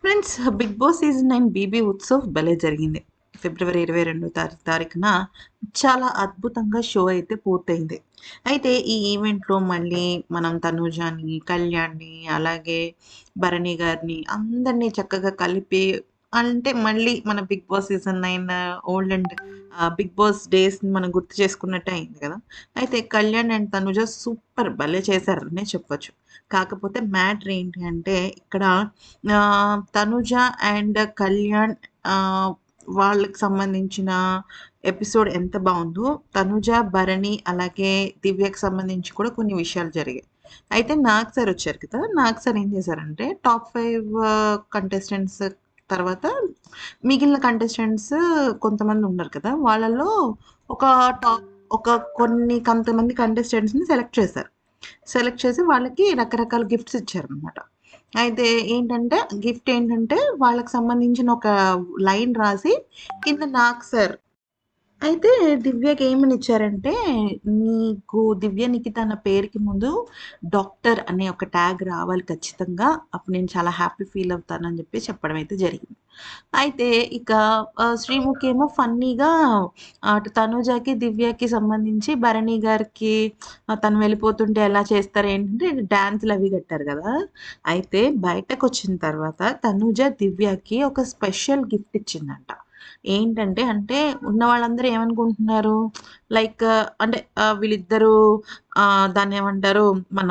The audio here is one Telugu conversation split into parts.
Friends, 'Big Boss' season 9 BB Utsav భలే జరిగింది. ఫిబ్రవరి 22 తారీఖున చాలా అద్భుతంగా షో అయితే పూర్తయింది. అయితే ఈ ఈవెంట్‌లో మళ్ళీ మనం తనూజని, కళ్యాణ్‌ని, అలాగే భరణి గారిని అందరిని చక్కగా కలిపి అంటే మళ్ళీ మన 'Bigg Boss' season 9 old and 'Bigg Boss' డేస్‌ని మనం గుర్తు చేసుకున్నట్టే అయింది కదా! అయితే కళ్యాణ్ అండ్ తనుజ సూపర్ భలే చేశారనే చెప్పొచ్చు. కాకపోతే మ్యాటర్ ఏంటి అంటే ఇక్కడ తనుజ అండ్ కళ్యాణ్ ఆహ్, వాళ్ళకి సంబంధించిన ఎపిసోడ్ ఎంత బావుందో, తనుజ, భరణి అలాగే దివ్యకి సంబంధించి కూడా కొన్ని విషయాలు జరిగాయి. అయితే నాగ్ సార్ వచ్చారు కదా! నాగ్ సార్ ఏం చేశారంటే టాప్ 5 కంటెస్టెంట్స్ తర్వాత మిగిలిన కంటెస్టెంట్స్ కొంతమంది ఉన్నారు కదా! వాళ్ళలో ఒక టాప్ ఒక కొంతమంది కంటెస్టెంట్స్‌ని సెలెక్ట్ చేశారు. సెలెక్ట్ చేసి వాళ్ళకి రకరకాల గిఫ్ట్స్ ఇచ్చారనమాట. అయితే గిఫ్ట్ ఏంటంటే వాళ్ళకి సంబంధించిన ఒక లైన్ రాసి కింద నాగ్ సార్ అయితే దివ్యకి ఏమనిచ్చారంటే, దివ్య నిఖిత అన్న పేరుకి ముందు డాక్టర్ అనే ఒక ట్యాగ్ రావాలి ఖచ్చితంగా. అప్పుడు నేను చాలా హ్యాపీ ఫీల్ అవుతానని చెప్పి చెప్పడం అయితే జరిగింది. అయితే ఇక శ్రీముఖి ఏమో ఫన్నీగా అటు తనూజకి, దివ్యకి సంబంధించి భరణి గారికి తను వెళ్ళిపోతుంటే ఎలా చేస్తారు ఏంటంటే డాన్సులవి కట్టారు గదా! అయితే బయటకొచ్చిన తర్వాత తనూజ దివ్యకి ఒక స్పెషల్ గిఫ్ట్ ఇచ్చిందంట. అంటే ఉన్న వాళ్ళందరూ ఏమనుకుంటున్నారు లైక్ వీళ్ళిద్దరూ దాన్నేమంటారు మన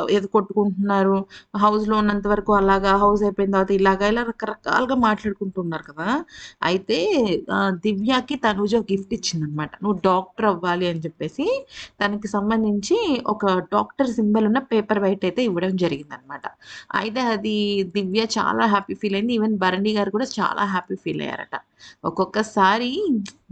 ఏదో కొట్టుకుంటున్నారు. హౌస్‌లో ఉన్నంత వరకు అలాగా, హౌస్ అయిపోయిన తర్వాత ఇలాగా, ఇలా రకరకాలుగా మాట్లాడుకుంటున్నారు కదా! అయితే దివ్యకి తనూజ గిఫ్ట్ ఇచ్చిందనమాట. నువ్వు డాక్టర్ అవ్వాలి అని చెప్పేసి దానికి సంబంధించి ఒక డాక్టర్ సింబల్ ఉన్న పేపర్ వెయిట్ అయితే ఇవ్వడం జరిగిందనమాట. అయితే అది దివ్య చాలా హ్యాపీ ఫీల్ అయింది. ఈవెన్ భరణి గారు కూడా చాలా హ్యాపీ ఫీల్ అయ్యారట. ఒక్కొక్కసారి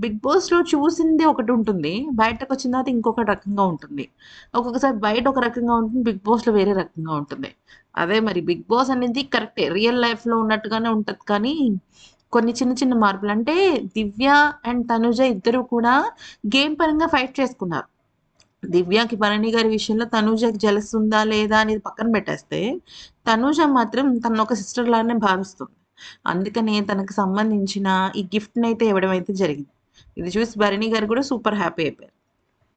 'బిగ్ బాస్‌లో' చూసిందే ఒకటుంటుంది. బయటకొచ్చిన తర్వాత ఇంకొక రకంగా ఉంటుంది. ఒక్కొక్కసారి బయట ఒక రకంగా ఉంటుంది. 'బిగ్ బాస్‌లో' వేరే రకంగా ఉంటుంది. అదే మరి 'బిగ్ బాస్' అనేది కరెక్టే. రియల్ లైఫ్‌లో ఉన్నట్టుగానే ఉంటది కానీ, కొన్ని చిన్న చిన్న మార్పులు అంటే దివ్య అండ్ తనుజ ఇద్దరు కూడా గేమ్ పరంగా ఫైట్ చేసుకున్నారు. దివ్యకి భరణి గారి విషయంలో తనూజకి జెలస్ ఉందా? లేదా? అనేది పక్కన పెట్టేస్తే, తనూజ మాత్రం తననొక సిస్టర్ లాగానే భావిస్తుంది. అందుకనే తనకు సంబంధించిన ఈ గిఫ్ట్‌నైతే ఇవ్వడం అయితే జరిగింది. ఇది చూసి భరణి గారు కూడా సూపర్ హ్యాపీ అయిపోయారు.